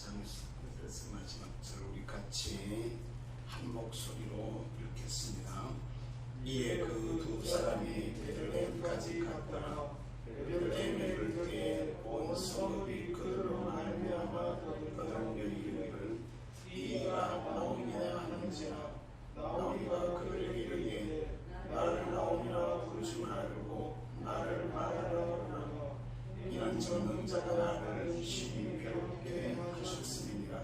그래서 마지막 절 우리 같이 한 목소리로 읽겠습니다. 이에 그 두 사람이 베들레헴까지 갔더라. 베들레헴에 이를 때에 온 성읍이 그들로 말미암아 그들은 이르기를 이가 나오미냐 하는지라. 나오미가 그들에게 이르기에 나를 나오미라 부르지 말고 나를 마라라 부르라. 이는 전능자가 나를 심히 괴롭게 하셨음이니라.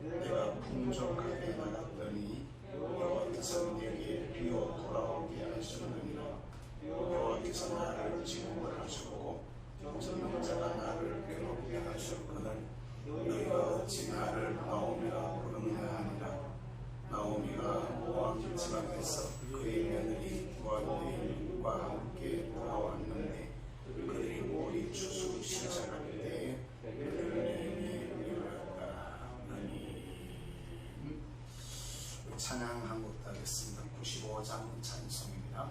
내가 풍족하게 나갔더니 여호와께서 내게 비어 돌아오게 하셨느니라. 여호와께서 나를 지목을 하셨고 전능자가 나를 괴롭게 하셨거늘 너희가 어찌 나를 나오미라 부르느냐 하니라. 나오미가 모압 지방에서 그의 며느리 모압과 함께 돌아왔는데 그들이 모리 추수 시작할 때에 베들레헴에 이르렀다. 찬양 한 곡 하겠습니다. 95장 찬송입니다.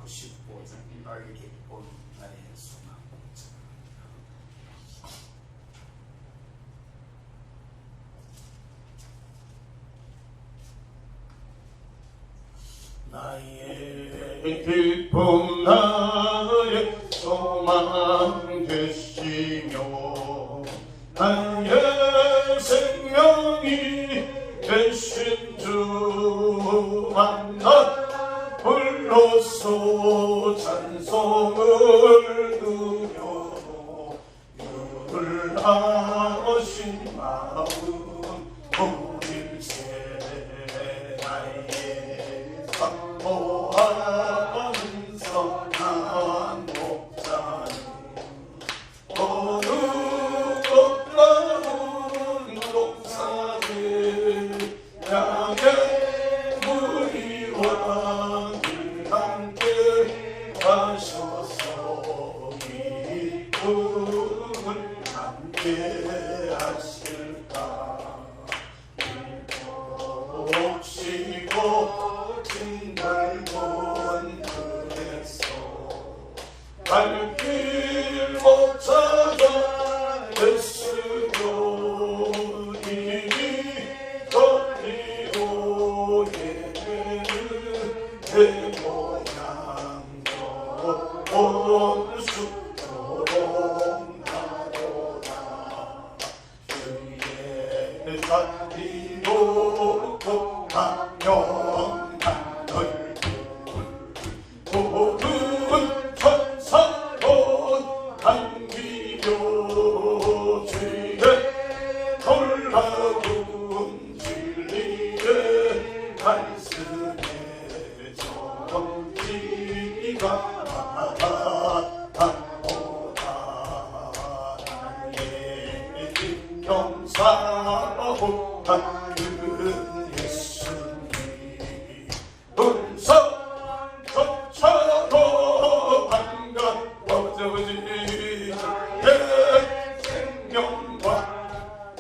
95장 나의 기쁨 나의 소망. 나의 기쁨 나의 소망 되시며 나의 생명이 되신 주 만나 불러서 찬송을 드려 유를 하신 마음 보일세. 나의 사모하는 선한 목자는 어느 것나은 동산을 향해 무리와 함께 하셔서 기쁨을 함께 하실까. 옥시고 징벌곤 그래서 갈 길 못 찾아 애쓰고 입이 떨리고 예배는 내 모양도 온수도록 나도다. 주의 잔디 놓고 강력한 얼굴 모든 천사로 안기려 주의 놀라운 진리의 말씀에 정지가 나오다. 나의 김경사로 하는 예수님 은성조차도 반가워져지. 내 생명과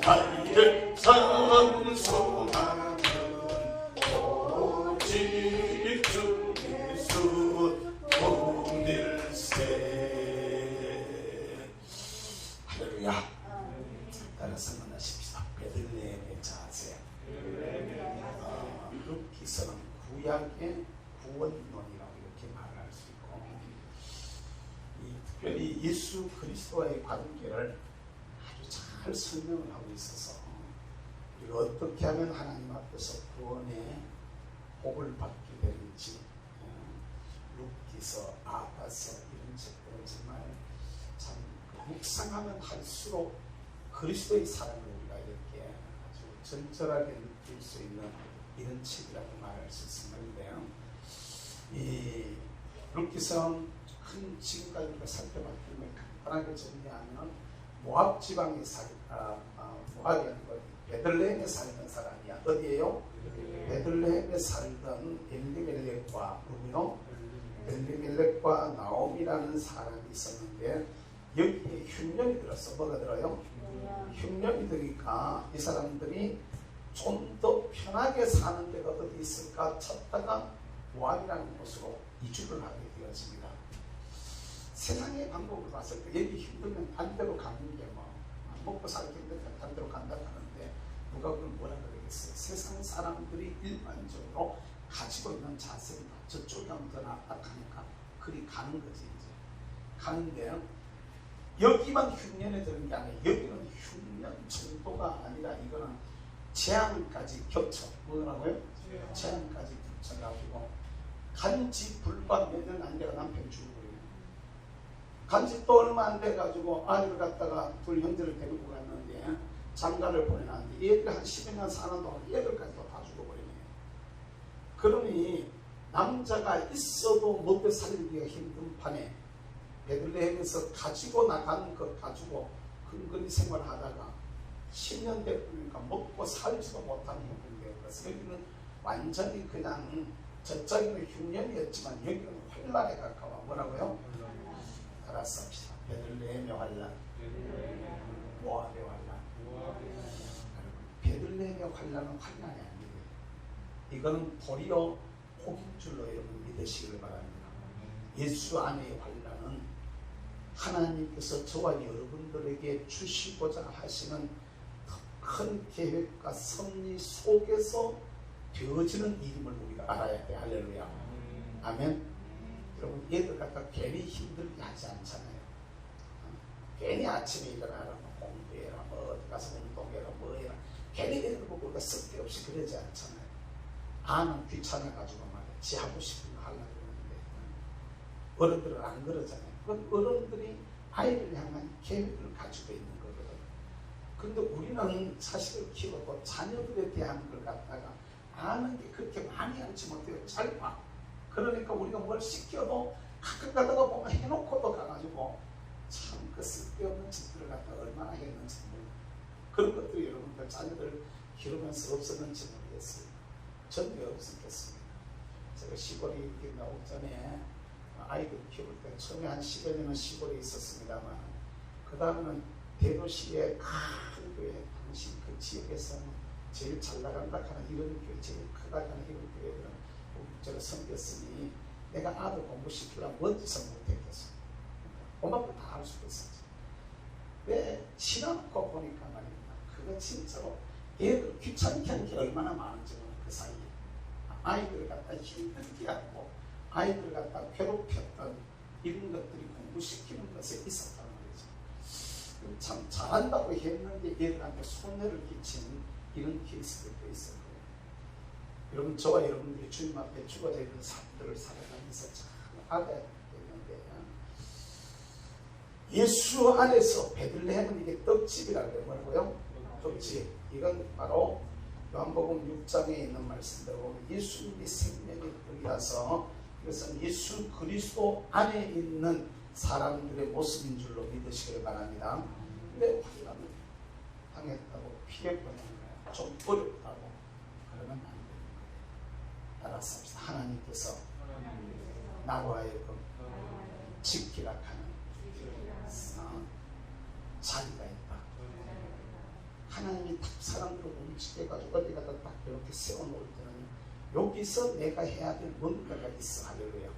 나의 산소망은 오직 주 예수 뿐일세. 할렐루야. 따라서 만나십시다. 베들레헴의 자세. 룻기서는 구약의 구원론이라고 이렇게 말할 수 있고, 특별히 예수 그리스도와의 관계를 아주 잘 설명을 하고 있어서 우리가 어떻게 하면 하나님 앞에서 구원의 복을 받게 되는지, 룻기서, 아가서 이런 책들은 정말 참 묵상하면 할수록 그리스도의 사랑을 우리가 이렇게 아주 절절하게 느낄 수 있는 이런 책이라고 말할 수 있는데요. 이 룻기서는 지금까지 우리가 살펴봤던 간단하게 정리하면 모압 지방에 모압이 아니고 베들레헴에 살던 사람이야. 어디에요? 베들레헴에 살던 엘리멜렉과 누구요? 엘리멜렉과 나오미라는 사람이 있었는데 여기에 흉년이 들었어. 뭐가 들어요? 흉년이 들으니까 이 사람들이 좀 더 편하게 사는 데가 어디 있을까 찾다가 모압이라는 곳으로 이주를 하게 되었습니다. 세상의 방법으로 봤을 때 여기 힘들면 반대로 가는 게 뭐 먹고 살기 힘들다 다른 데로 간다 하는데 누가 그걸 뭐라 그러겠어요? 세상 사람들이 일반적으로 가지고 있는 자세는 저쪽이 하면 더 낫다 하니까 그리 가는 거지. 이제 가는데 여기만 흉년에 드는 게 아니라 여기는 흉년 정도가 아니라 이거는 재앙까지 겹쳐. 뭐라고요? 재앙까지 겹쳐가지고 간지 불과 몇 년 안 돼가 남편 죽어버려요. 간지 또 얼마 안 돼가지고 아이를 갖다가 둘 형제를 데리고 갔는데 장가를 보내놨는데 얘들이 한 10여 년 사는 동안 얘들까지 다 죽어버리네요. 그러니 남자가 있어도 못돼 살기가 힘든 판에 베들레헴에서 가지고 나가는 것 가지고 근근히 생활하다가 10년 되니까 먹고 살지도 못하는 형편이에요. 그래서 여기는 완전히 그냥 저쪽에는 흉년이었지만 여기는 환란에 가까워. 뭐라고요? 따라서 합시다. 베들레헴의 환란, 모압의 환란. 베들레헴의 환란은 환란이 아니에요. 이거는 도리어 복인 줄로 여러분 믿으시길 바랍니다. 예수 안의 환란은 하나님께서 저와 여러분들에게 주시고자 하시는 큰 계획과 섭리 속에서 되어지는 일임을 우리가 알아야 돼. 할렐루야. 아멘. 여러분 얘들 갖다 괜히 힘들게 하지 않잖아요. 괜히 아침에 일어나라 공부해라 뭐 어디 가서 운동해라 뭐 해라 괜히 애들 보고 우리가 쓸데없이 그러지 않잖아요. 아는 귀찮아가지고 말이야 지 하고 싶은 거 하려고 그러는데 어른들은 안 그러잖아요. 그건 어른들이 아이를 향한 계획을 가지고 있는 거거든. 근데 우리는 자식을 키우고 자녀들에 대한 걸 갖다가 아는 게 그렇게 많이 알지 못해요. 짧아. 그러니까 우리가 뭘 시켜도 가끔 가다가 보면 해놓고도 가가지고 참 그 쓸데없는 짓들을 갖다가 얼마나 했는지 몰라요. 그런 것들이 여러분들 자녀들 기르면서 없었는지 모르겠어요. 전 왜 없었겠습니까? 제가 시골에 나오기 전에 아이들 키울 때 처음에 한 10여 년은 시골에 있었습니다만 그 다음에는 대도시의 큰 교회 당시 그 지역에서는 제일 잘 나간다 하는 이런 교회 제일 크다 하는 이런 교회들은 제가 섬겼으니 내가 아들 공부시키려면 뭔 짓을 못했겠어. 엄마도 다 알 수 있었지. 왜 지나놓고 보니까 말입니다. 그거 진짜로 애들 귀찮게 하는 게 얼마나 많은지 그 사이에 아이들을 갖다 힘들게 하고 아이들을 갖다 괴롭혔던 이런 것들이 공부시키는 것에 있었다는 거죠. 참 잘한다고 했는데 애들한테 손해를 끼치는 이런 케이스들도 있을 거예요. 여러분 저와 여러분들이 주님 앞에 죽어져 있는 삶들을 살아가면서 참 알아야 되는데 예수 안에서 베들레헴은 이게 떡집이라고 해요. 뭐라고요? 떡집. 이건 바로 요한복음 6장에 있는 말씀대로 예수님의 생명에 들려서 이것은 예수 그리스도 안에 있는 사람들의 모습인 줄로 믿으시길 바랍니다. 근데 환란을 당했다고 피해보는 거예요. 좀 어렵다고 그러면 안 되는 거예요. 따라서 합시다. 하나님께서 나와 하여금 지키라 하는 자리가 있다. 하나님이 딱 사람들을 움직여가지고 어디 가다 딱 이렇게 세워놓을 때는 여기서 내가 해야 될 뭔가가 있어. 할렐루야.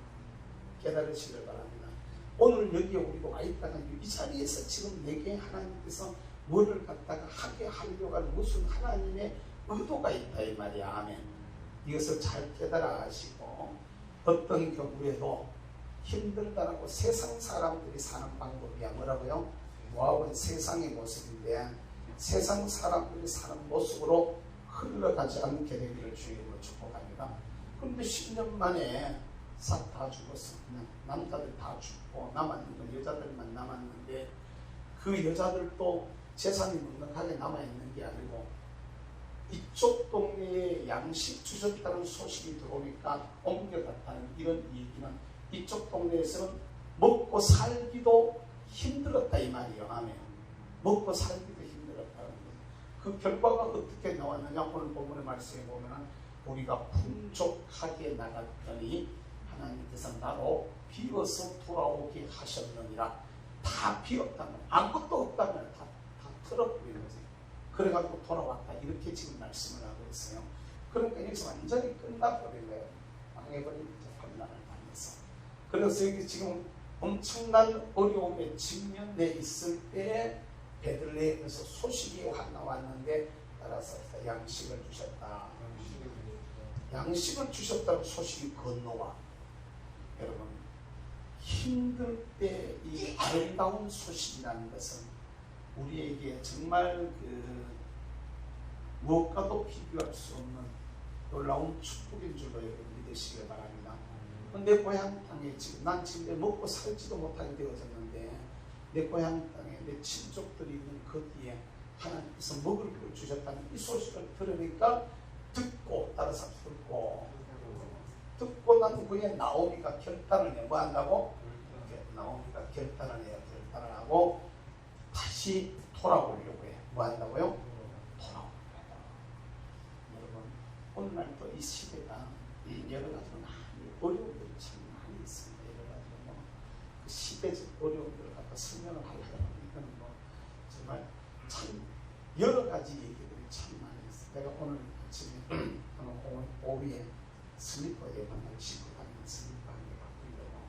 깨달으시길 바랍니다. 오늘 여기에 우리가 와 있다는 이 자리에서 지금 내게 하나님께서 뭐를 갖다가 하게 하려고 하는 무슨 하나님의 의도가 있다 이 말이야. 아멘. 이것을 잘 깨달아 하시고 어떤 경우에도 힘들다라고 세상 사람들이 사는 방법이야. 뭐라고요? 모압은 세상의 모습인데 세상 사람들이 사는 모습으로 흘러가지 않게 되기를 주님으로 축복합니다. 그런데 10년 만에 싹 다 죽었어. 그냥 남자들 다 죽고 남았는 건 여자들만 남았는데 그 여자들도 재산이 넉넉하게 남아있는 게 아니고 이쪽 동네에 양식 주셨다는 소식이 들어오니까 옮겨갔다는 이런 얘기는 이쪽 동네에서는 먹고 살기도 힘들었다 이 말이에요. 아멘. 먹고 살기도 힘들었다는 거예요. 그 결과가 어떻게 나왔느냐 오늘 본문의 말씀에 보면 우리가 풍족하게 나갔더니 하나님께서 나로 비어서 돌아오게 하셨느니라. 다 비었다면 아무것도 없다면 다 털어버린 거지. 그래가지고 돌아왔다 이렇게 지금 말씀을 하고 있어요. 그러니까 여기서 완전히 끝나버린 거예요. 망해버린 환난을 당해서. 그래서 여기 지금 엄청난 어려움에 직면돼 있을 때에 베들레헴에서 소식이 확 나왔는데 따라서 양식을 주셨다. 양식을 주셨다고 소식이 건너와. 여러분, 힘들 때 이 아름다운 소식이라는 것은 우리에게 정말 무엇과도 비교할 수 없는 놀라운 축복인 줄로 여러분 믿으시길 바랍니다. 내 고향 땅에 난 지금 먹고 살지도 못하게 되어졌는데 내 고향 땅에 내 친족들이 있는 그 뒤에 하나님께서 먹을 걸 주셨다는 이 소식을 들으니까 듣고 따라서 듣고 난 후에 나오미가 결단을 해. 뭐 한다고? 나오미가 결단을 해요. 결단을 하고 다시 돌아오려고 해. 뭐 한다고요? 돌아오려고 해요. 여러분, 오늘날도 이 시대가 여러 가지로 많이 어려움들이 참 많이 있습니다. 여러 가지로 그 시대적 어려움들을 갖다 설명을 하려면 이건 정말 참 여러 가지 얘기들이 참 많이 있어요. 내가 오늘 아침에 오후에 슬리퍼 예방을 신고 다니는 슬리퍼 한 개 바꾸려고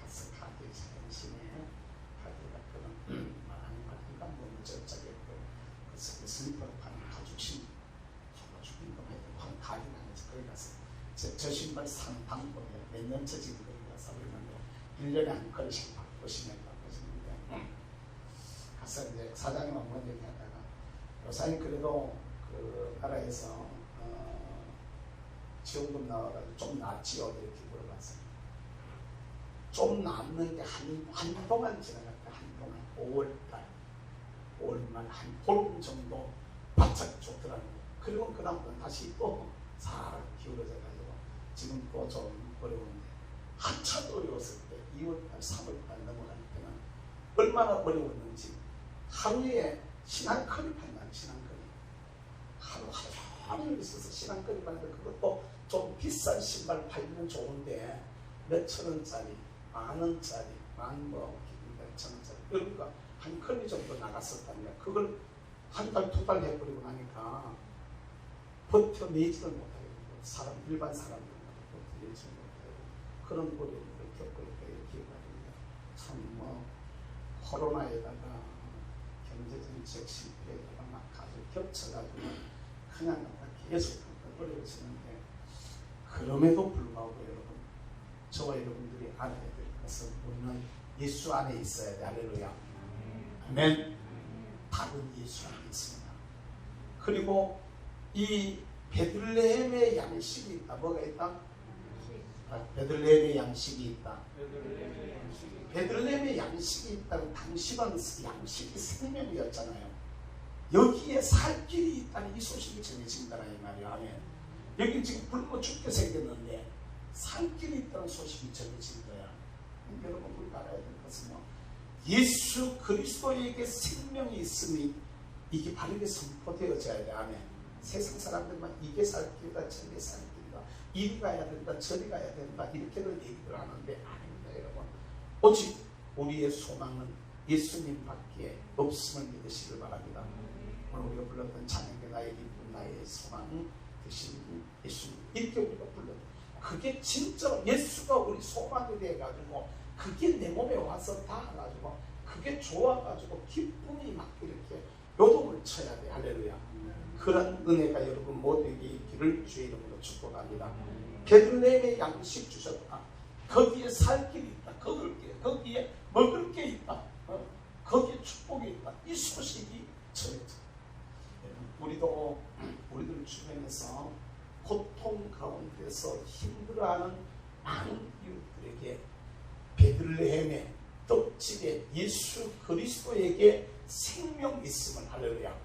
가서 가게에 전신에 가게가 그런 아니가 뭐 저짝에 그래서 그 슬리퍼를 파는 가죽신 정말 죽인 거 해도 가게 다녀서 거기 가서 저 신발 산 방법에 몇 년째 지금 거기 가서 그러는데 1년에 한 걸씩 바꾸시는데 가서 이제 사장님하고 먼저 얘기하다가 요사님 그래도 그 나라에서 지원금 나와가지고 좀 낫지요? 이렇게 물어봤어요. 좀 낫는 게 한동안 지나갔다. 한동안 5월말 한 보름 정도 바짝 좋더라고요. 그리고 그 다음부터 다시 또 잘 기울어져가지고 지금 또 좀 어려운데 한참 어려웠을 때 2월달 3월달 넘어갈 때는 얼마나 어려웠는지 하루에 신앙거리 판단 신앙거리 하루 종일 있어서 신앙거리 파는데 그것도 좀 비싼 신발 팔면 좋은데 몇천 원짜리, 만 원짜리, 몇천 원짜리 그러니까 한 걸리 정도 나갔었다면 그걸 한 달, 두 달 해버리고 나니까 버텨내지를 못하게 되고 일반 사람들은 버텨내지 못하고 그런 어려움을 겪고 있다 이렇게 말입니다. 참 코로나에다가 경제적인 실패에다가 막 아주 겹쳐가지고 그냥 계속 어려워지는데 그럼에도 불구하고 여러분 저와 여러분들이 알아야 될 것은 우리는 예수 안에 있어야 돼. 할렐루야. 아멘. 답은 예수 안에 있습니다. 그리고 이 베들레헴의 양식이 있다. 뭐가 있다? 베들레헴의 양식이 있다. 베들레헴의 양식이 있다는 당시는 양식이 생명이었잖아요. 여기에 살 길이 있다는 이 소식이 전해진다는 이 말이야. 아멘. 여기 지금 굶어 죽게 생겼는데 살 길이 있다는 소식이 전해진 거야. 여러분 우리가 알아야 될 것은 예수 그리스도에게 생명이 있으니 이게 바르게 선포되어져야 돼. 아멘. 세상 사람들만 이게 살 길이다 저게 살 길이다 이리 가야 된다 저리 가야 된다 이렇게들 얘기를 하는데 아닙니다. 여러분 오직 우리의 소망은 예수님밖에 없음을 믿으시길 바랍니다. 오늘 우리가 불렀던 찬양의 나의 기쁨 나의 소망 되신 예수님 이렇게 우리가 불렀죠. 그게 진짜 예수가 우리 소망이 돼가지고 그게 내 몸에 와서 닿아가지고 그게 좋아가지고 기쁨이 막 이렇게 요동을 쳐야 돼. 할렐루야. 그런 은혜가 여러분 모두에게 있기를 주의 이름으로 축복합니다. 베들레헴의 양식 주셨다. 거기에 살 길이 있다. 거기에 먹을 게 있다. 거기에 축복이 있다. 이 소식이 전해져. 우리들 주변에서 고통 가운데서 힘들어하는 많은 이웃들에게 베들레헴의 떡집에 예수 그리스도에게 생명이 있음을 할렐루야.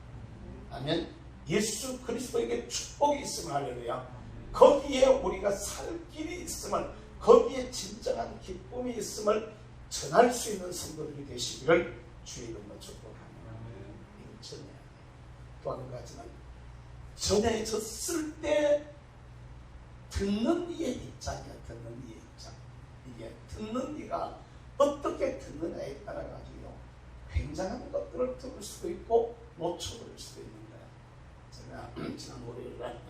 아멘. 예수 그리스도에게 축복이 있음을 할렐루야. 거기에 우리가 살 길이 있음을 거기에 진정한 기쁨이 있음을 전할 수 있는 성도들이 되시기를 주의 이름으로 축복합니다. 이걸 전해야 돼요. 또 한 가지는 전해졌을 때 듣는 이의 입장이야. 듣는 이의 입장. 이게 듣는 이가 어떻게 듣느냐에 따라 가지고 굉장한 것들을 들을 수도 있고 놓쳐버릴 수도 있는 거야. 제가 지난 월요일날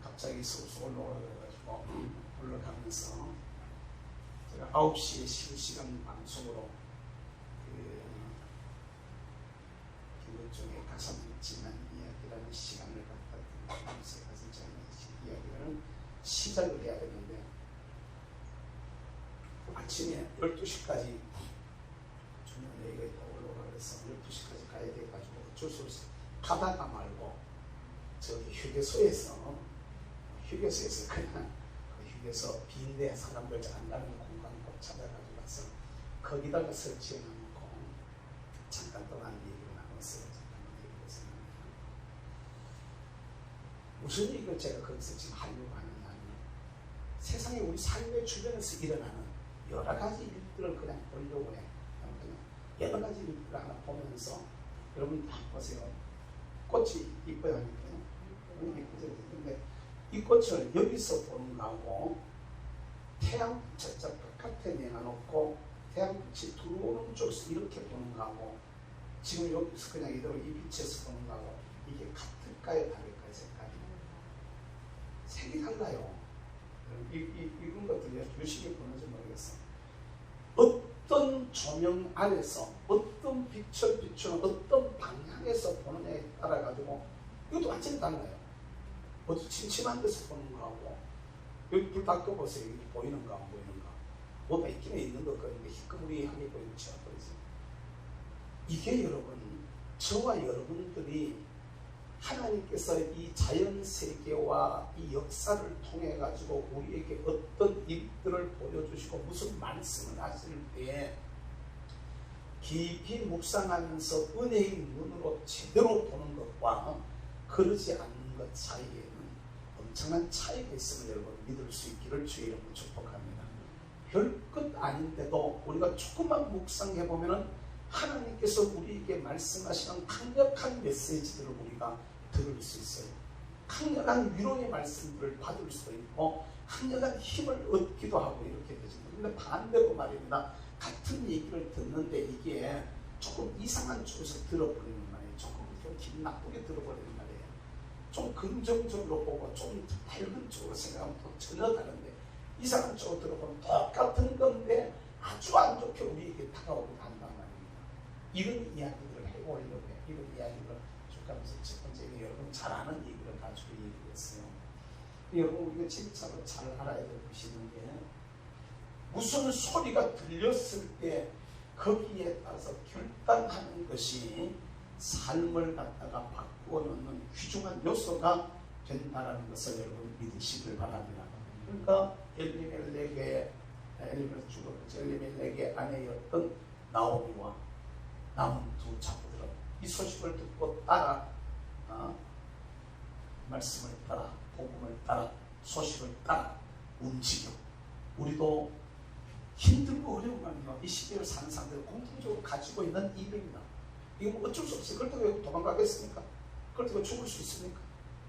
갑자기 서울서 올라가가지고 올라가면서 제가 9시에 실시간 방송으로 일종의 가슴 찢는 이야기라는 시간을 갖다 주면서 가슴 찢는 이야기를 시작을 해야 되는데 아침에 12시까지 주면 여기가 올라가 그래서 12시까지 가야 돼가지고 어쩔 수 없이 가다가 말고 저기 휴게소에서 그냥 그 휴게소 빈대 사람들 잘 안 가는 공간 꼭 찾아가지고 가서 거기다가 설치해 놓고 잠깐 동안 얘기를 나눴어요. 무슨 얘기를 제가 거기서 지금 하려고 하느냐면 세상에 우리 삶의 주변에서 일어나는 여러 가지 일들을 그냥 보려고 해. 그냥 여러 가지 일들을 하나 보면서 여러분 다 보세요. 꽃이 이뻐요, 이뻐요. 근데 이 꽃을 여기서 보는 거하고 태양 저쪽 바깥에 내놔놓고 태양빛이 들어오는 쪽에서 이렇게 보는 거하고 지금 여기서 그냥 이대로 이 빛에서 보는 거하고 이게 같을까요, 다를까요, 색이 달라요. 이런 것들 열심히 보는지 모르겠어. 어떤 조명 아래서 어떤 빛을 비추는 어떤 방향에서 보느냐에 따라 가지고 이것도 완전히 달라요. 어디 침침한 데서 보는 거하고 여기 불 다 꺼보세요. 여기 보이는 거 안 보이는 거 뭐가 있기는 있는 것 같은데 희끄무리하게 보이는 거 보이세요. 이게 여러분 저와 여러분들이 하나님께서 이 자연세계와 이 역사를 통해 가지고 우리에게 어떤 일들을 보여주시고 무슨 말씀을 하실 때에 깊이 묵상하면서 은혜의 눈으로 제대로 보는 것과 그러지 않는 것 사이에는 엄청난 차이가 있음을 여러분 믿을 수 있기를 주의 이름으로 축복합니다. 별것 아닌데도 우리가 조금만 묵상해보면 하나님께서 우리에게 말씀하시는 강력한 메시지들을 우리가 들을 수 있어요. 강력한 위로의 말씀들을 받을 수 있고 강력한 힘을 얻기도 하고 이렇게 되죠. 그런데 반대로 말입니다. 같은 얘기를 듣는데 이게 조금 이상한 쪽에서 들어버리는 말이에요. 조금 좀 기분 나쁘게 들어버리는 말이에요. 좀 긍정적으로 보고 좀 밝은 쪽으로 생각하면 또 전혀 다른데 이상한 쪽으로 들어보면 똑같은 건데 아주 안 좋게 우리에게 다가오기도 한단 말입니다. 이런 이야기들을 해보려고 해요. 이런 이야기를 쭉 가면서 첫 번째 여러분 잘 아는 얘기를 가지고 얘기했어요. 여러분 우리가 진짜로 잘 알아야 될 것이 있는 게 무슨 소리가 들렸을 때 거기에 따라서 결단하는 것이 삶을 갖다가 바꾸어 놓는 귀중한 요소가 된다는 것을 여러분 믿으시길 바랍니다. 그러니까 엘리멜렉의 아내였던 나오미와 남은 두 자부들은 이 소식을 듣고 따라 말씀을 따라 복음을 따라 소식을 따라 움직여. 우리도 힘들고 어려우면요 이 시대를 사는 사람들은 공통적으로 가지고 있는 일입니다. 이거 뭐 어쩔 수 없어요. 그렇다고 왜 도망가겠습니까? 그렇다고 왜 죽을 수 있습니까?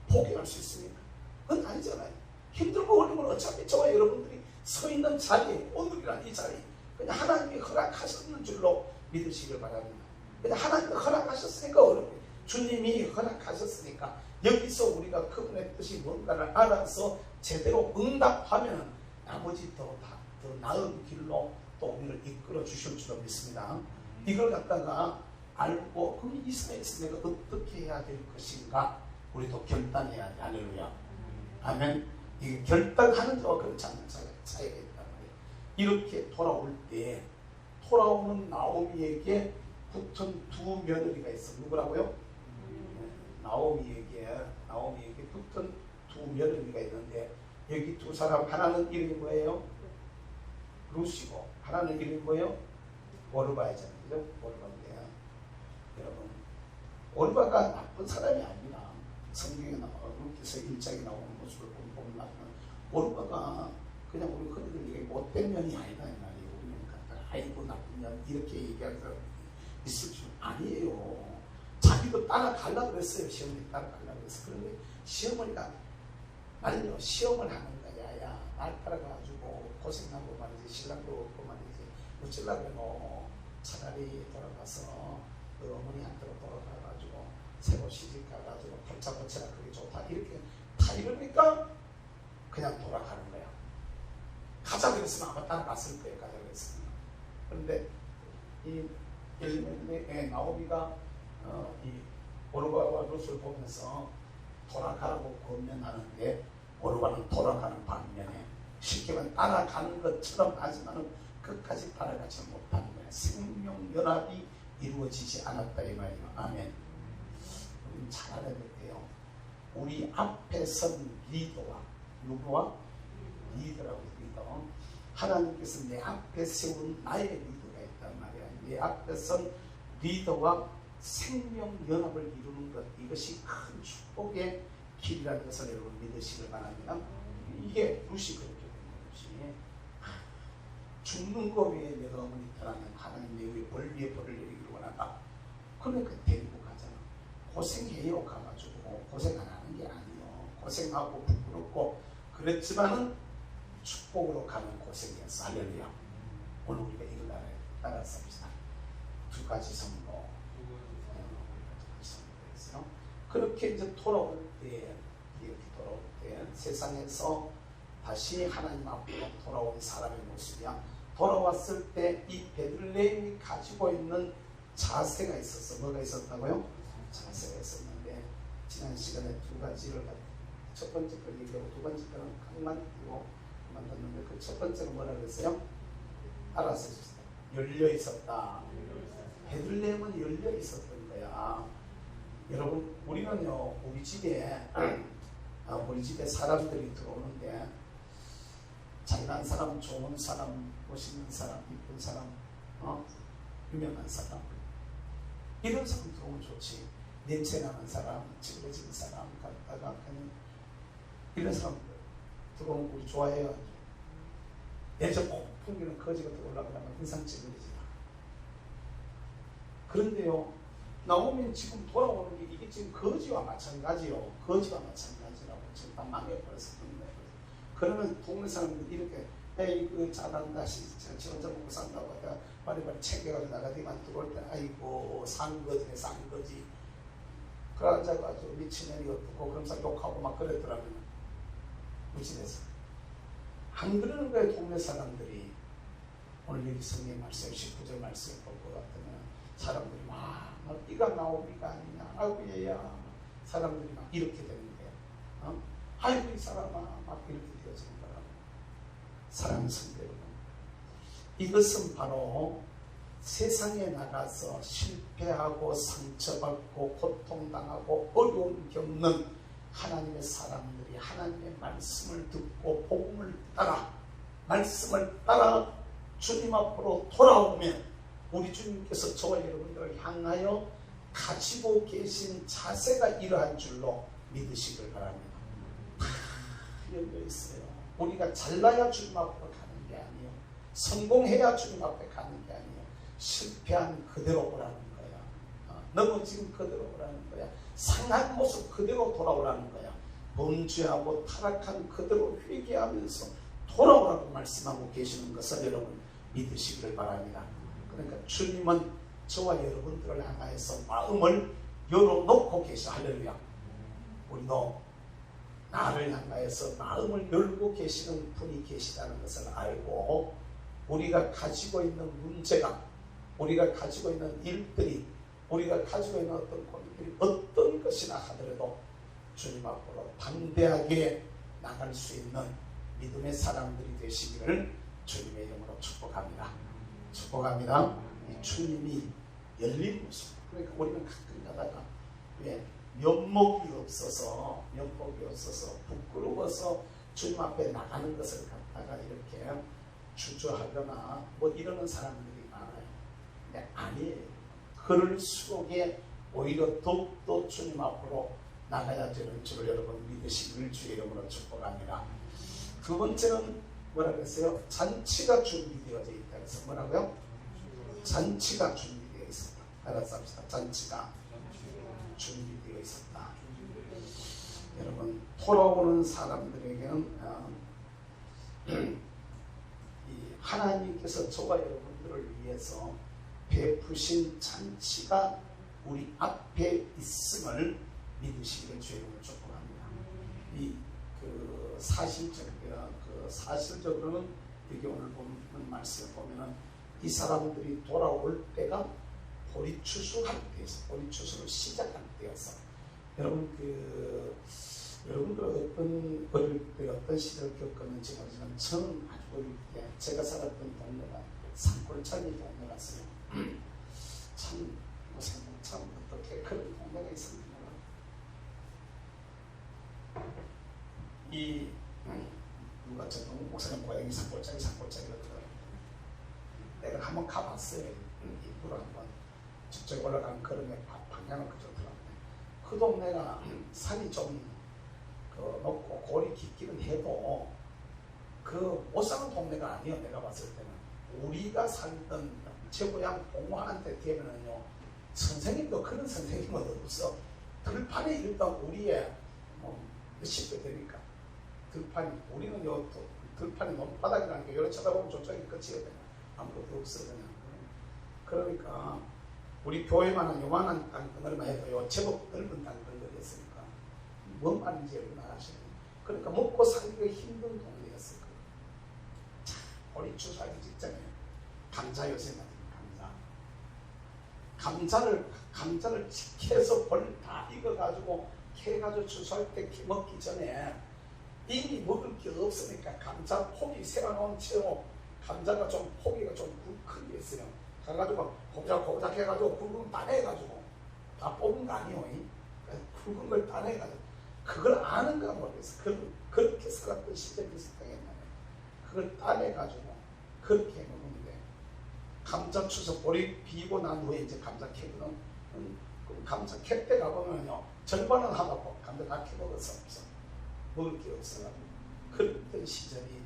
포기할 수 있습니까? 그건 아니잖아요. 힘들고 어려우면 어차피 저와 여러분들이 서 있는 자리에 오늘이란 이 자리 그냥 하나님이 허락하셨는 줄로 믿으시길 바랍니다. 그냥 하나님이 허락하셨으니까 어렵고 주님이 허락하셨으니까 여기서 우리가 그분의 뜻이 뭔가를 알아서 제대로 응답하면 나머지 더 나은 길로 또 우리를 이끌어 주실 줄로 믿습니다. 이걸 갖다가 알고 그럼 이 사회에서 내가 어떻게 해야 될 것인가 우리도 결단해야 돼. 할렐루야. 아멘. 이게 결단하는 자와 그렇지 않는 차이가 있단 말이에요. 이렇게 돌아올 때 돌아오는 나오미에게 붙은 두 며느리가 있어. 누구라고요? 나오미에게 붙은 두 며느리가 있는데 여기 두 사람 하나는 이름이 뭐예요? 루시고 하나는 이름이 뭐예요? 오르바이잖아요. 그죠? 오르바인데요. 여러분 오르바가 나쁜 사람이 아니라 성경에 루키서 1장에 나오는 모습을 보면 오르바가 그냥 우리 흔히들 얘기 못된 년이 아니다 이 말이에요. 우리는 아이고 나쁜 년 이렇게 얘기하는 사람이 있을 줄 아니에요. 자기도 따라가려고 그랬어요. 시어머니 따라가려고 그랬어. 그런데 시어머니가 말이요 시험을 하는 거야. 야, 날 따라가가지고 고생하고 말이지 신랑도 없고 말이지 어쩌려고 너 차라리 돌아가서 너 어머니한테로 돌아가가지고 새로 시집 가가지고 팔자 고쳐라 그게 좋다 이렇게 다 이러니까 그냥 돌아가는 거야. 가자 그랬으면 아마 따라갔을 거예요. 가자 그랬으면. 그런데 이 엘리멜렉의 나오미가 이 오르바와 룻을 보면서 돌아가라고 권면하는데 오르바는 돌아가는 반면에 쉽게 말하면 따라가는 것처럼 하지만 끝까지 따라가지 못하는 거예요. 생명연합이 이루어지지 않았다 이 말이에요. 아멘. 우리는 잘 알아야 돼요. 우리 앞에 선 리더와 누구와? 리더라고 리더. 하나님께서 내 앞에 세운 나의 리더가 있단 말이야. 내 앞에 선 리더와 생명연합을 이루는 것, 이것이 큰 축복의 길이라는 것을 여러분 믿으시길 바랍니다. 이게 룻이 그렇게 된 것이 죽는 거 위에 내가 어머니 떠나면 하나님 내 위에 벌 위에 벌을 내리기를 원한다. 그러니까 데리고 가잖아. 고생해요. 가가지고 고생 안 하는 게 아니에요. 고생하고 부끄럽고 그렇지만은 축복으로 가는 고생이었어. 할렐루야. 오늘 우리가 이걸 따라서 합시다. 두 가지 선거. 그렇게 이제 돌아올 때, 이렇게 돌아올 때 세상에서 다시 하나님 앞으로 돌아온 사람의 모습이야. 돌아왔을 때 이 베들레헴이 가지고 있는 자세가 있었어. 뭐가 있었다고요? 자세가 있었는데 지난 시간에 두 가지를 첫 번째 걸 얘기하고 두 번째 거는 강만 띄고 만났는데 그 첫 번째는 뭐라 그랬어요? 알아서 해주세요. 열려 있었다. 베들레헴은 열려 있었던 거야. 여러분 우리는요 우리 집에 사람들이 들어오는데 잘난 사람, 좋은 사람, 멋있는 사람, 이쁜 사람, 유명한 사람 이런 사람 들어오면 좋지. 냄새나는 사람, 찌그러진 사람 갔다가 그냥 이런 사람들 들어오면 우리 좋아해요. 예전 폭풍기는 거지가 들어오려고 하면 인상 찌그러지나. 그런데요 나오면 지금 돌아오는 게 이게 지금 거지와 마찬가지요. 거지와 마찬가지라고 지금 다 망해버렸어. 그러면 동네 사람들이 이렇게 에이 그 잘한다 지 혼자 먹고 산다고 하다가 빨리빨리 챙겨가지고 나가더니만 들어올 때 아이고 산거지네 산거지. 그래가지고 미친년이 어떻고 그러면서 욕하고 막 그랬더라고요. 무진해서 안 그러는 거예요. 동네 사람들이. 오늘 여기 성경 말씀 19절 말씀 볼 것 같으면 사람들이 막 이가 나오기가 아니냐 아이고 얘야 사람들이 막 이렇게 되는 거예요. 아이고 이 사람아 막 이렇게 되어지는 거라고. 사랑하는 성도 여러분, 이것은 바로 세상에 나가서 실패하고 상처받고 고통당하고 어려움 겪는 하나님의 사람들이 하나님의 말씀을 듣고 복음을 따라 말씀을 따라 주님 앞으로 돌아오면 우리 주님께서 저와 여러분들을 향하여 가지고 계신 자세가 이러한 줄로 믿으시길 바랍니다. 다 열려 있어요. 우리가 잘나야 주님 앞으로 가는 게 아니에요. 성공해야 주님 앞에 가는 게 아니에요. 실패한 그대로 오라는 거야. 넘어진 그대로 오라는 거야. 상한 모습 그대로 돌아오라는 거야. 범죄하고 타락한 그대로 회개하면서 돌아오라고 말씀하고 계시는 것을 여러분 믿으시길 바랍니다. 그러니까 주님은 저와 여러분들을 향하여서 마음을 열어놓고 계셔. 할렐루야. 우리도 나를 향하여서 마음을 열고 계시는 분이 계시다는 것을 알고 우리가 가지고 있는 문제가, 우리가 가지고 있는 일들이, 우리가 가지고 있는 어떤 고민들이 어떤 것이나 하더라도 주님 앞으로 담대하게 나갈 수 있는 믿음의 사람들이 되시기를 주님의 이름으로 축복합니다. 축복합니다. 이 주님이 열린 모습. 그러니까 우리는 가끔 가다가 왜 면목이 없어서 부끄러워서 주님 앞에 나가는 것을 갖다가 이렇게 주저하거나 뭐 이러는 사람들이 많아요. 근데 아니에요. 그럴수록에 오히려 더욱더 주님 앞으로 나가야 되는 줄을 여러분 믿으시길 주의 이름으로 축복합니다. 두 번째는 뭐라 그랬어요? 잔치가 준비되어져 있다. 그래서 뭐라고요? 잔치가 준비되어 있었다. 알아서 합시다. 잔치가 준비되어 있었다. 여러분 돌아오는 사람들에게는 이 하나님께서 저와 여러분들을 위해서 베푸신 잔치가 우리 앞에 있음을 믿으시기를 주님을 축복합니다. 그 사실적으로는 여기 오늘 보는 말씀을 보면은 이 사람들이 돌아올 때가 보리 추수할 때에서 보리 추수를 시작할 때였어. 여러분 여러분들 어릴 때 어떤 시절을 겪었는지 모르지만 저는 아주 어릴 때 제가 살았던 동네가 산골짜기 동네였어요. 참 어떻게 그런 동네가 있었나. 누가 저 목사님 고향이 산골짜기거든. 내가 한번 가봤어요. 입구로 한번 저쪽에 올라가는 걸음에 방향을 그쪽으로 들어갔네. 그 동네가 산이 좀 높고 골이 깊기는 해도 못 사는 동네가 아니에요. 내가 봤을 때는 우리가 살던 제 고향 봉화한테 되면은요, 선생님도 그런 선생님은 없어. 들판에 일단 우리의 몇십 배 되니까 들판이, 우리는 들판이 논바닥이라는 게 여기 쳐다보면 저쪽이 끝이거든요. 아무것도 없어 그냥. 그러니까 우리 교회만은 요만한 땅덩어리만 해도 제법 넓은 땅덩어리였으니까 뭔 말인지 여러분 아시죠? 그러니까 먹고 살기가 힘든 동네였을 거예요. 우리 추수하기 직전에 감자 요새 같은 감자를 캐서 벌 다 익어가지고 캐가지고 추수할 때 먹기 전에 이미 먹을 게 없으니까 감자 포기 세워놓은 채로 감자가 좀 포기가 좀 큰 게 있어요. 그래가지고 고작 해가지고 굵은 따내가지고 다 뽑은 거 아니에요. 굵은 걸 따내가지고 그걸 아는가 모르겠어. 그렇게 살았던 시절이 있었다겠네. 그걸 따내가지고 그렇게 먹는데 감자 추석 보리 비고 난 후에 이제 감자 캐거든. 감자 캘 때 가보면요, 절반은 하고 감자 다 캐먹었어. 먹을 게 없어가지고 그랬던 시절이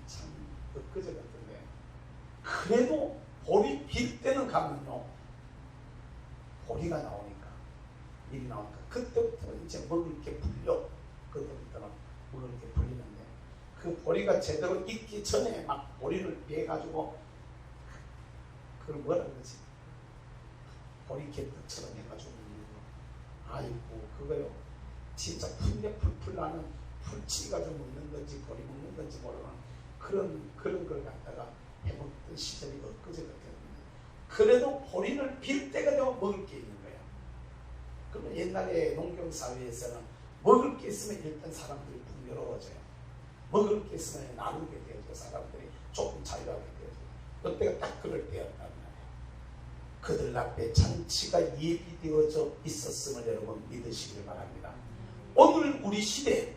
참 엊그제 같은데, 그래도 보리 빌 때는 가면요, 보리가 나오니까, 일이 나오니까 그때부터는 이제 먹을 게 풀려. 그때부터는 먹을 게 풀리는데, 그 보리가 제대로 익기 전에 막 보리를 베가지고 그걸 뭐라 그러지? 보리 개떡처럼 해가지고 아이고 그거요, 진짜 풀풀 나는 풀치기가 좀 먹는 건지 보리 먹는 건지 모르는 그런 걸 갖다가 해먹던 시절이 엊그제 같았는데, 그래도 보리를 빌 때가 되면 먹을 게 있는 거야. 그러면 옛날에 농경사회에서는 먹을 게 있으면 일단 사람들이 풍요로워져요. 먹을 게 있으면 나누게 되어져. 사람들이 조금 자유하게 되어져. 그때가 딱 그럴 때였단 말이에요. 그들 앞에 잔치가 예비되어져 있었음을 여러분 믿으시길 바랍니다. 오늘 우리 시대,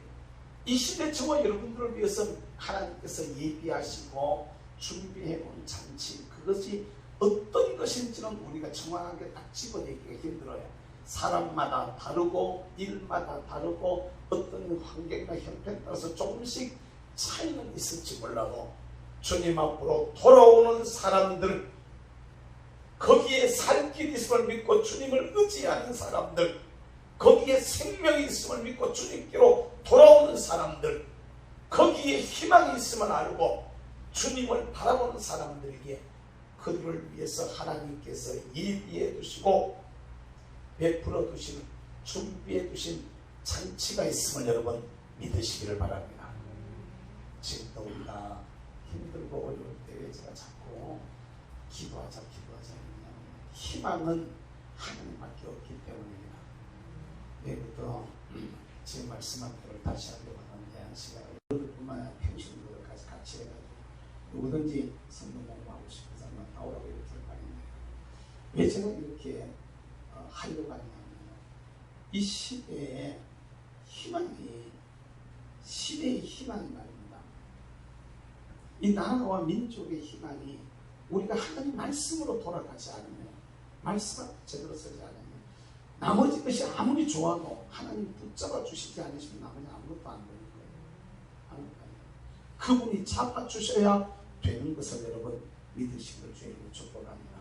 이 시대 저와 여러분들을 위해서 하나님께서 예비하시고 준비해온 잔치, 그것이 어떤 것인지는 우리가 정확하게 딱 집어내기가 힘들어요. 사람마다 다르고 일마다 다르고 어떤 환경이나 형편에 따라서 조금씩 차이는 있을지 몰라도 주님 앞으로 돌아오는 사람들, 거기에 살 길이 있음을 믿고 주님을 의지하는 사람들, 거기에 생명이 있음을 믿고 주님께로 돌아오는 사람들, 거기에 희망이 있음을 알고 주님을 바라보는 사람들에게 그들을 위해서 하나님께서 예비해 두시고 베풀어 두신, 준비해 두신 잔치가 있음을 여러분 믿으시기를 바랍니다. 지금도 우리가 힘들고 어려울 때 제가 자꾸 기도하자 희망은 하나님밖에 없기 때문입니다. 내일부터 지금 말씀한 대로 다시 하려고 하는데, 시간을 뿐만 아니라 평신도들까지 같이 해가지고 누구든지 성경 공부하고 싶은 사람은 나오라고 이렇게 할 바인데, 왜 제가 이렇게 하려고 하냐면, 이 시대의 희망이 말입니다. 이 나라와 민족의 희망이 우리가 하나님 말씀으로 돌아가지 않으면, 말씀 제대로 쓰지 않으면, 나머지 것이 아무리 좋아도 하나님 붙잡아 주시지 않으시면 나머지 아무것도 안 되는 거예요. 아무것도 안 돼요. 그분이 잡아 주셔야 되는 것을 여러분 믿으시기를 주님으로 축복합니다.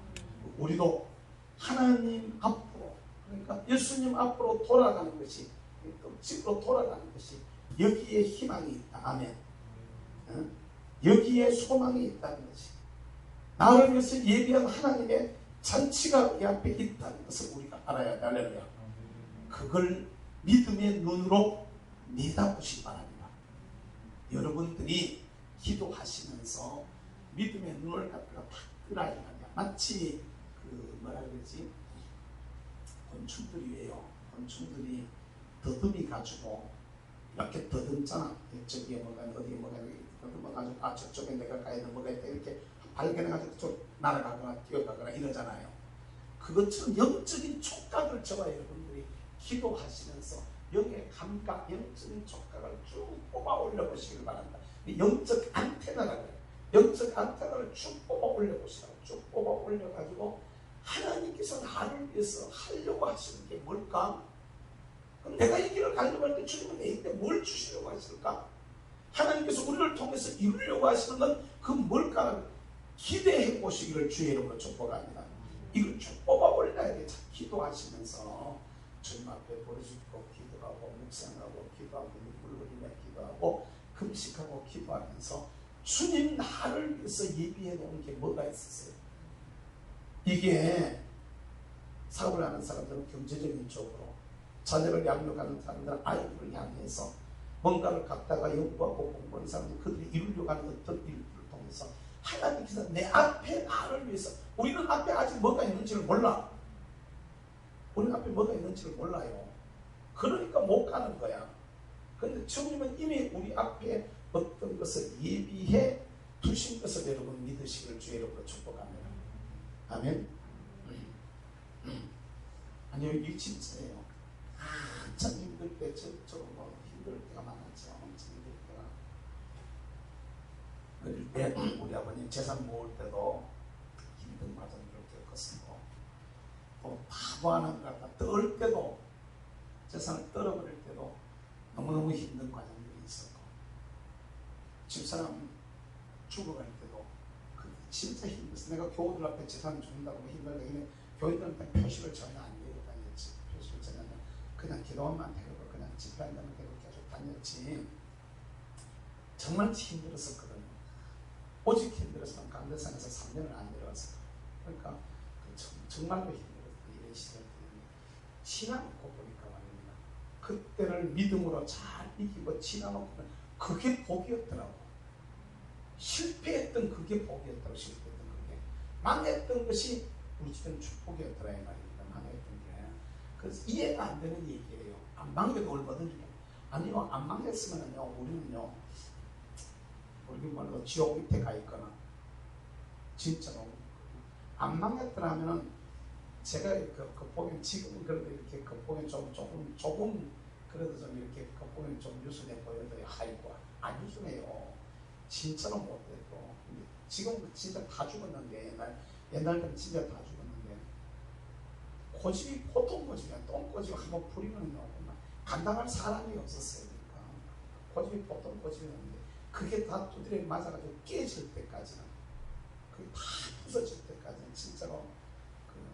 우리도 하나님 앞으로, 그러니까 예수님 앞으로 돌아가는 것이, 집으로 돌아가는 것이 여기에 희망이 있다. 아멘. 여기에 소망이 있다는 것이, 나를 위해서 예비한 하나님의 잔치가 이 앞에 있다는 것을 우리가 알아야 돼. 할렐루야. 그걸 믿음의 눈으로 내다보시기 바랍니다. 여러분들이 기도하시면서 믿음의 눈을 갖다가 탁 뜨라야 합니다. 마치 뭐라 그러지? 곤충들이에요. 곤충들이 더듬이 가지고 이렇게 더듬잖아. 저기에 뭐가 어디에 뭐가 더듬어가지고 아 저쪽에 내가 가야 돼 뭐가 있다 이렇게 발견해가지고 좀 날아가거나 뛰어가거나 이러잖아요. 그것처럼 영적인 촉각을 저와 여러분들이 기도하시면서 영의 감각, 영적인 촉각을 쭉 뽑아 올려보시길 바란다. 영적 안테나라고 해요. 영적 안테나를 쭉 뽑아 올려보시라고. 쭉 뽑아 올려가지고 하나님께서 나를 위해서 하려고 하시는 게 뭘까? 그럼 내가 이 길을 가려고 할 때 주님은 내게 뭘 주시려고 하실까? 하나님께서 우리를 통해서 이루려고 하시는 건 그 뭘까? 기대해 보시기를 주의 이름으로 축복합니다. 이걸 쭉 뽑아 올려야 돼. 기도하시면서 주님 앞에 버려주고 기도하고 묵상하고 기도하고 눈물 흘리며 기도하고 금식하고 기도하면서 주님 나를 위해서 예비해 놓은 게 뭐가 있으세요? 이게 사업을 하는 사람들은 경제적인 쪽으로, 자녀를 양육하는 사람들은 아이들을 향해서 뭔가를 갖다가 연구하고 공부하는 사람들은 그들이 이루려고 하는 어떤 일들을 통해서 하나님께서 내 앞에 나를 위해서, 우리는 앞에 아직 뭐가 있는지를 몰라. 우리는 앞에 뭐가 있는지를 몰라요. 그러니까 못 가는 거야. 그런데 주님은 이미 우리 앞에 어떤 것을 예비해 두신 것을 여러분 믿으시기를 주의 이름으로 축복합니다. 아멘. 아니요, 이게 진짜예요. 한참 힘들 때, 저처럼 뭐 힘들 때가 많았죠. 엄청 힘들 때가. 어릴 때 우리 아버님 재산 모을 때도 힘든 과정을 겪었고, 또 바보 하는 것 같다 떨 때도, 재산을 떨어버릴 때도 너무너무 힘든 과정들이 있었고, 집사람 죽어갈 때도 그 진짜 힘들었어. 내가 교우들 앞에 재산 준다고 힘들다. 교인들한테 표식을 전혀 안 내고 다녔지. 표식을 전혀 그냥 기도만 해고 그냥 집회한다는 대로 계속 다녔지. 정말 힘들었었거든요. 오직 힘들어서 강대상에서 3년을 안 내려왔어요. 그러니까 정말로 힘들었어요. 이런 시절 때는 지나놓고 보니까 말입니다. 그때를 믿음으로 잘 이기고 지나놓고 그게 복이었더라고. 실패했던 그게 복이었다고. 실패했던 그게 망했던 것이 우리 집에는 축복이었더라 이 말입니다. 망했던 게. 그래서 이해가 안 되는 얘기예요. 안 망해도 얼마든지. 아니요, 안 망했으면요 우리는요 우리 말로 지옥 밑에 가 있거나, 진짜로 안 망했더라면은 제가 극복은 지금은 그래도 이렇게 극복은 조금 그래도 좀 이렇게 극복은 좀 유순해 보여도 아이고 안 유순해요. 진짜로 못해도. 지금 진짜 다 죽었는데 옛날에는 진짜 다 죽었는데 고집이 보통 고집이야. 똥고집 한번 부리면요 감당할 사람이 없었어요. 그러니까 고집이 보통 고집이었는데 그게 다 두드려 맞아가지고 깨질 때까지는, 그게 다 부서질 때까지는 진짜로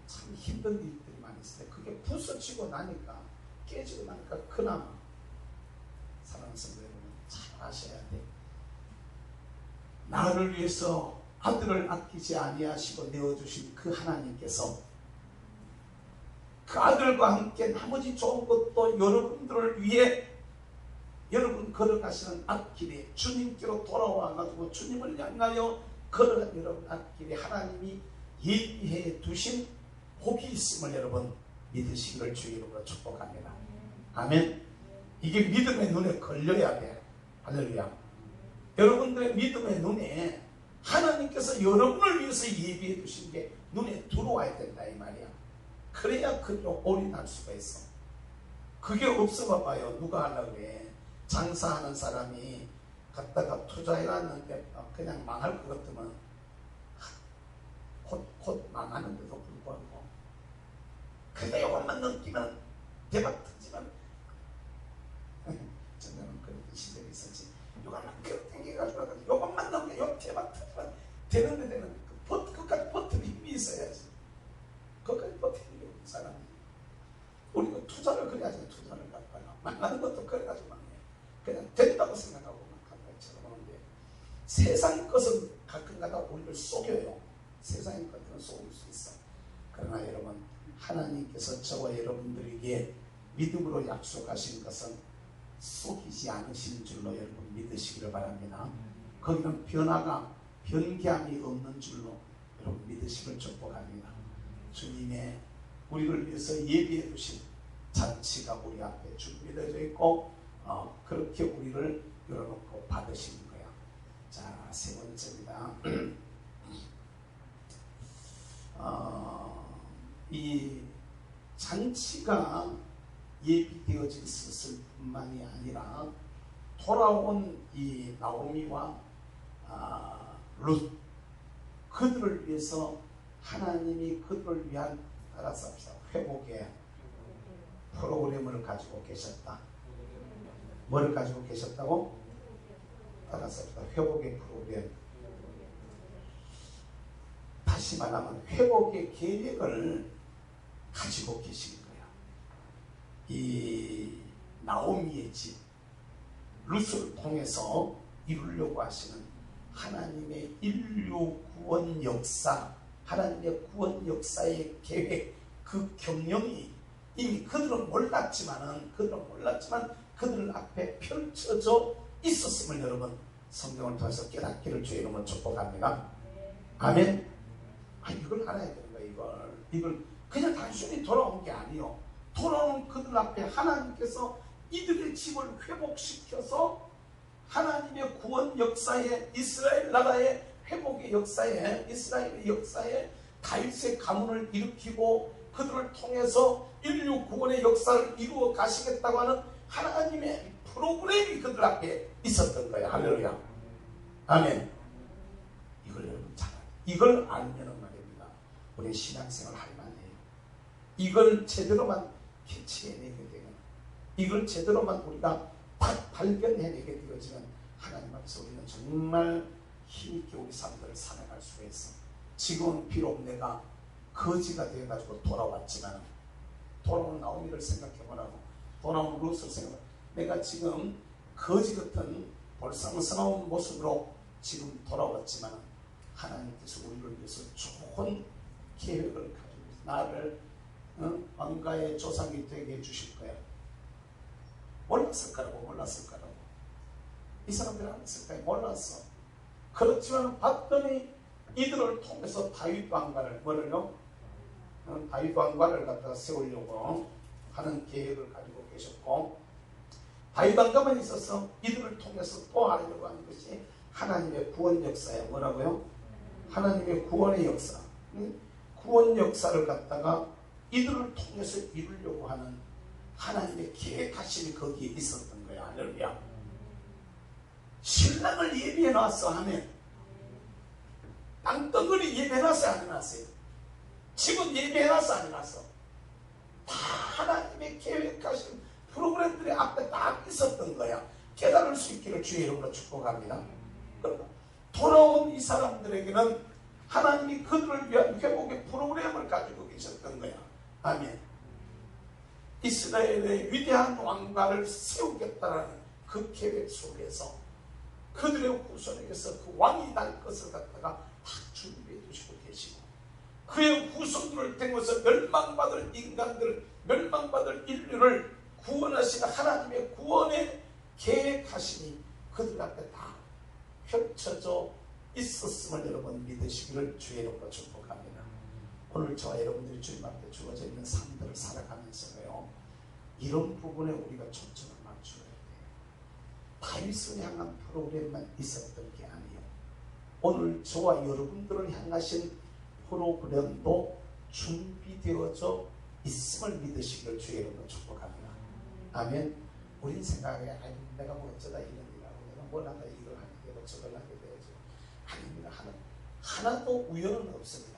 참 힘든 일들이 많이 있어요. 그게 부서지고 나니까, 깨지고 나니까 그나마 사랑하는 성도 여러분 잘 아셔야 돼. 나를 위해서 아들을 아끼지 아니하시고 내어주신 그 하나님께서 그 아들과 함께 나머지 좋은 것도 여러분들을 위해 여러분 걸어가시는 앞길에 주님께로 돌아와가지고 주님을 향하여 걸어간 여러분 앞길에 하나님이 예비해 두신 복이 있음을 여러분 믿으시기를 주의 이름으로 축복합니다. 아멘. 이게 믿음의 눈에 걸려야 돼. 할렐루야. 여러분들의 믿음의 눈에 하나님께서 여러분을 위해서 예비해 두신 게 눈에 들어와야 된다 이 말이야. 그래야 그로 올인할 수가 있어. 그게 없어 봐봐요. 누가 하려고 그래. 장사하는 사람이 갖다가 투자해놨는데 그냥 망할 것 같으면 곧 망하는데도 불구하고 근데 이것만 넘기면 대박 터지면 전에는 그런 시절이 있었지. 이것만 계속 땡겨가지고 이것만 넘겨 요 대박 터지면 되는데 그것까지 버티는 힘이 있어야지. 그것까지 버티는 게 없는 사람이. 우리가 투자를 그래야지. 투자를 갖다가 망하는 것도 그래가지고 망해. 그냥 된다고 생각하고 막 가다처럼 오는데 세상 것은 가끔가다 우리를 속여요. 세상의 것들은 속일 수 있어. 그러나 여러분 하나님께서 저와 여러분들에게 믿음으로 약속하신 것은 속이지 않으시는 줄로 여러분 믿으시기를 바랍니다. 거기는 변화가 변개함이 없는 줄로 여러분 믿으시기를 축복합니다. 주님의 우리를 위해서 예비해 두신 잔치가 우리 앞에 준비되어 있고 그렇게 우리를 열어놓고 받으시는 거야. 자, 세 번째입니다. 이 잔치가 예비되어져 있었을 뿐만이 아니라 돌아온 이 나오미와 룻 그들을 위해서 하나님이 그들을 위한 따라서 회복의 프로그램을 가지고 계셨다. 뭐를 가지고 계셨다고? 따라서 회복의 프로그램. 다시 말하면 회복의 계획을 가지고 계신 거야. 이 나오미의 집 룻을 통해서 이루려고 하시는 하나님의 인류 구원 역사, 하나님의 구원 역사의 계획, 그 경영이 이미 그들은 몰랐지만 그들 앞에 펼쳐져 있었음을 여러분 성경을 통해서 깨닫기를 주의 이름으로 축복합니다. 아멘. 이걸 알아야 되는 거야. 이걸 그냥 단순히 돌아온 게 아니요. 돌아오는 그들 앞에 하나님께서 이들의 집을 회복시켜서 하나님의 구원 역사에, 이스라엘 나라의 회복의 역사에, 이스라엘의 역사에 다윗의 가문을 일으키고 그들을 통해서 인류 구원의 역사를 이루어 가시겠다고 하는 하나님의 프로그램이 그들 앞에 있었던 거예요. 할렐루야. 아멘. 이걸 여러분 잘 이걸 알면 말입니다. 우리 신앙생활 할 만해요. 이걸 제대로만 캐치해내게 되면, 이걸 제대로만 우리가 딱 발견해내게 되어지면 하나님 앞에서 우리는 정말 힘있게 우리 삶들을 살아갈 수가 있어. 지금은 비록 내가 거지가 되어가지고 돌아왔지만, 돌아온 나오미를 생각해보라고, 돌아온 룻을 생각해보라고, 내가 지금 거지 같은 볼상스러운 모습으로 지금 돌아왔지만 하나님께서 우리를 위해서 좋은 계획을 가지고 있어. 나를 왕가의 조상이 되게 해주실 거야. 몰랐을까라고. 이 사람들이 알았을까요? 몰랐어. 그렇지만 봤더니 이들을 통해서 다윗 왕가를 다윗 왕가를 갖다가 세우려고 하는 계획을 가지고 계셨고, 다윗 왕가만 있어서 이들을 통해서 또 하려고 하는 것이 하나님의 구원 역사예요. 뭐라고요? 하나님의 구원의 역사. 구원 역사를 갖다가 이들을 통해서 이루려고 하는 하나님의 계획하심이 거기에 있었던 거야. 할렐루야. 신랑을 예비해 놨어. 하면 땅덩어리 예비해 놨어요? 안 해놨어요? 집은 예비해 놨어? 안 해놨어? 다 하나님의 계획하신 프로그램들이 앞에 딱 있었던 거야. 깨달을 수 있기를 주의 이름으로 축복합니다. 그러나 돌아온 이 사람들에게는 하나님이 그들을 위한 회복의 프로그램을 가지고 계셨던 거야. 아멘. 이스라엘의 위대한 왕가를 세우겠다라는 그 계획 속에서 그들의 후손에게서 그 왕이 날 것을 갖다가 다 준비해 두시고 계시고, 그의 후손들을 통해서 멸망받을 인간들, 멸망받을 인류를 구원하시는 하나님의 구원의 계획하심이 그들 앞에 다 펼쳐져 있었음을 여러분 믿으시기를 주의 이름으로 축복합니다. 오늘 저와 여러분들이 주님 앞에 주어져 있는 삶들을 살아가면서요, 이런 부분에 우리가 초점을 맞춰야 돼요. 다윗을 향한 프로그램만 있었던 게 아니에요. 오늘 저와 여러분들을 향하신 프로그램도 준비되어져 있음을 믿으시기를 주의 이름으로 축복합니다. 아멘. 우린 생각해, 내가 뭐 어쩌다 이런 일하고, 내가 뭘 하다 이걸 하게 되고 저걸 하게 되죠. 아닙니다. 하나도 우연은 없습니다.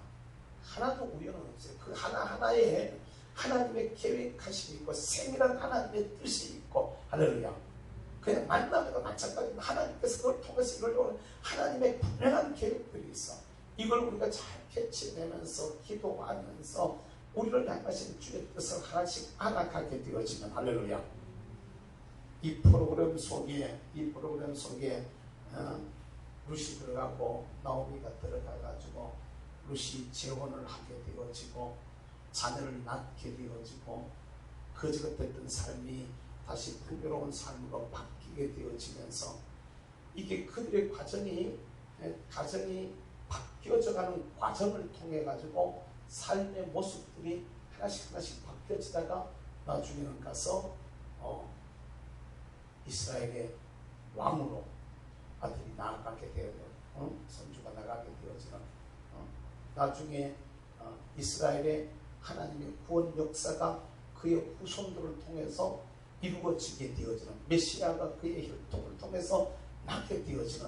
하나도 우연은 없어요. 그 하나하나에 하나님의 계획하심이 있고 세밀한 하나님의 뜻이 있고, 할렐루야. 그냥 만남에도 마찬가지입니다. 하나님께서 그걸 통해서 이루려고 하나님의 분명한 계획들이 있어. 이걸 우리가 잘 캐치내면서 기도하면서 우리를 향하신 주의 뜻을 하나씩 알아가게 되어지면, 할렐루야. 이 프로그램 속에 룻이 들어가고 나오미가 들어가가지고 룻이 재혼을 하게 되어지고 자녀를 낳게 되어지고 거지 같았던 삶이 다시 풍요로운 삶으로 바뀌게 되어지면서 이게 그들의 가정이 바뀌어져가는 과정을 통해 가지고 삶의 모습들이 하나씩 하나씩 바뀌어지다가 나중에는 가서 이스라엘의 왕으로 아들이 나아가게 되어요. 선주가 나가게 되어지는 나중에 이스라엘의 하나님의 구원 역사가 그의 후손들을 통해서 이루어지게 되어지는, 메시아가 그의 혈통을 통해서 낳게 되어지는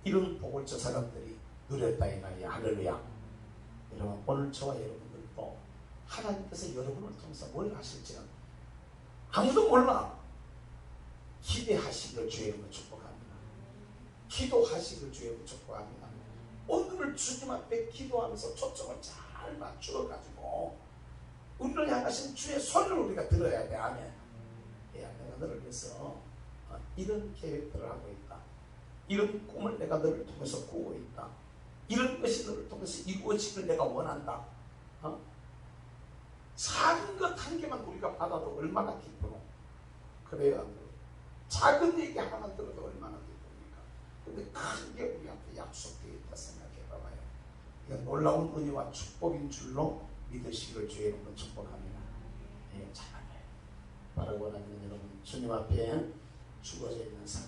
이런 복을 저 사람들이 누렸다 이 말이야. 할렐루야. 여러분, 오늘 저와 여러분들도 하나님께서 여러분을 통해서 뭘 하실지는 아무도 몰라. 기대하시길 주의 이름으로 축복합니다. 기도하시길 주의 이름으로 축복합니다. 오늘 주님 앞에 기도하면서 초점을 잘 맞추어가지고 우리를 향하신 주의 소리를 우리가 들어야 돼. 아멘. 야, 내가 너를 위해서 이런 계획들을 하고 있다. 이런 꿈을 내가 너를 통해서 꾸고 있다. 이런 것이 너를 통해서 이루어지길 내가 원한다. 작은 것 한 개만 우리가 받아도 얼마나 기쁘노. 그래야 작은 얘기 하나만 들어도 얼마나 기쁩니까? 근데 큰 게 우리한테 약속되어 있다 생각해봐봐요. 이건 놀라운 은혜와 축복인 줄로 믿으시기를 주의 이름으로 축복합니다. 예, 잘하네. 바라고 원하는 여러분, 주님 앞에 죽어져 있는 삶,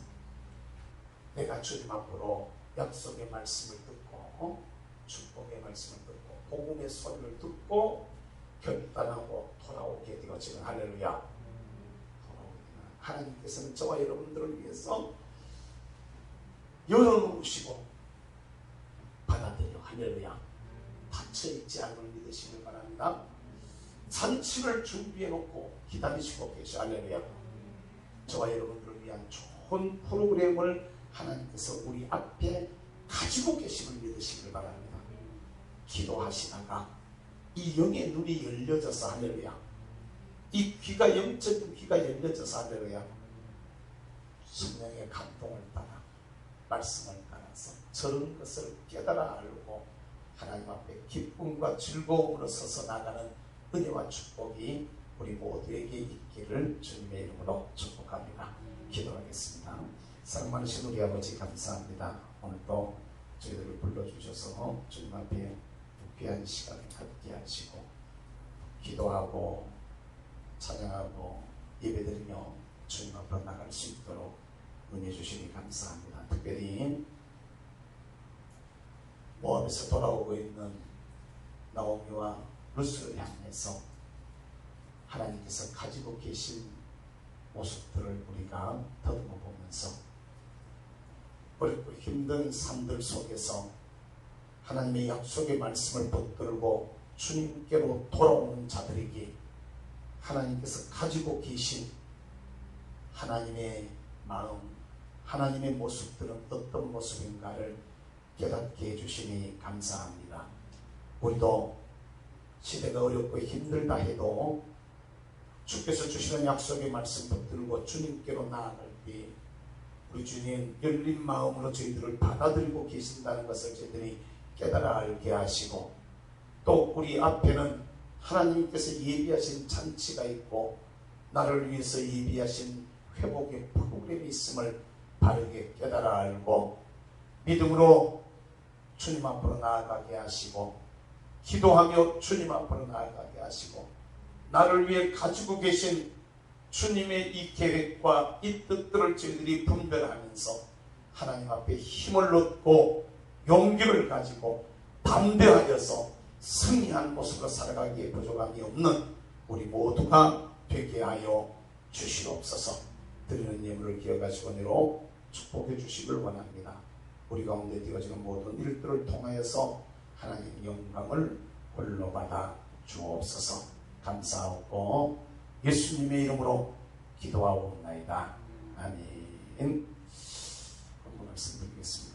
내가 주님 앞으로 약속의 말씀을 듣고 축복의 말씀을 듣고 복음의 소리를 듣고 결단하고 돌아오게 되어지는, 할렐루야. 하나님께서는 저와 여러분들을 위해서 열어놓으시고 받아들여, 할렐루야. 닫혀있지 않을 믿으시길 바랍니다. 잔치를 준비해놓고 기다리시고 계셔, 할렐루야. 저와 여러분들을 위한 좋은 프로그램을 하나님께서 우리 앞에 가지고 계심을 믿으시길 바랍니다. 기도하시다가 이 영의 눈이 열려져서, 할렐루야. 이 귀가, 영적인 귀가 열려져서, 할렐루야. 성령의 감동을 따라 말씀을 따라서 저런 것을 깨달아 알고 하나님 앞에 기쁨과 즐거움으로 서서 나가는 은혜와 축복이 우리 모두에게 있기를 주님의 이름으로 축복합니다. 기도하겠습니다. 사랑 많으신 우리 아버지 감사합니다. 오늘도 저희들을 불러주셔서 주님 앞에 귀한 시간을 갖게 하시고 기도하고 찬양하고 예배드리며 주님 앞으로 나갈 수 있도록 은혜 주시니 감사합니다. 특별히 모압에서 돌아오고 있는 나오미와 루스를 향해서 하나님께서 가지고 계신 모습들을 우리가 더듬어 보면서 어렵고 힘든 삶들 속에서 하나님의 약속의 말씀을 붙들고 주님께로 돌아오는 자들에게 하나님께서 가지고 계신 하나님의 마음, 하나님의 모습들은 어떤 모습인가를 깨닫게 해주시니 감사합니다. 우리도 시대가 어렵고 힘들다 해도 주께서 주시는 약속의 말씀 붙들고 주님께로 나아갈 때 우리 주님 열린 마음으로 저희들을 받아들이고 계신다는 것을 저희들이 깨달아 알게 하시고, 또 우리 앞에는 하나님께서 예비하신 잔치가 있고 나를 위해서 예비하신 회복의 프로그램이 있음을 바르게 깨달아 알고 믿음으로 주님 앞으로 나아가게 하시고, 기도하며 주님 앞으로 나아가게 하시고, 나를 위해 가지고 계신 주님의 이 계획과 이 뜻들을 저희들이 분별하면서 하나님 앞에 힘을 얻고 용기를 가지고 담대하여서 승리한 모습으로 살아가기에 부족함이 없는 우리 모두가 되게 하여 주시옵소서. 드리는 예물을 기억하시고 내로 축복해 주시길 원합니다. 우리 가운데 되어지는 모든 일들을 통하여서 하나님의 영광을 홀로 받아 주옵소서. 감사하고 예수님의 이름으로 기도하옵나이다. 아멘. 한번 말씀드리겠습니다.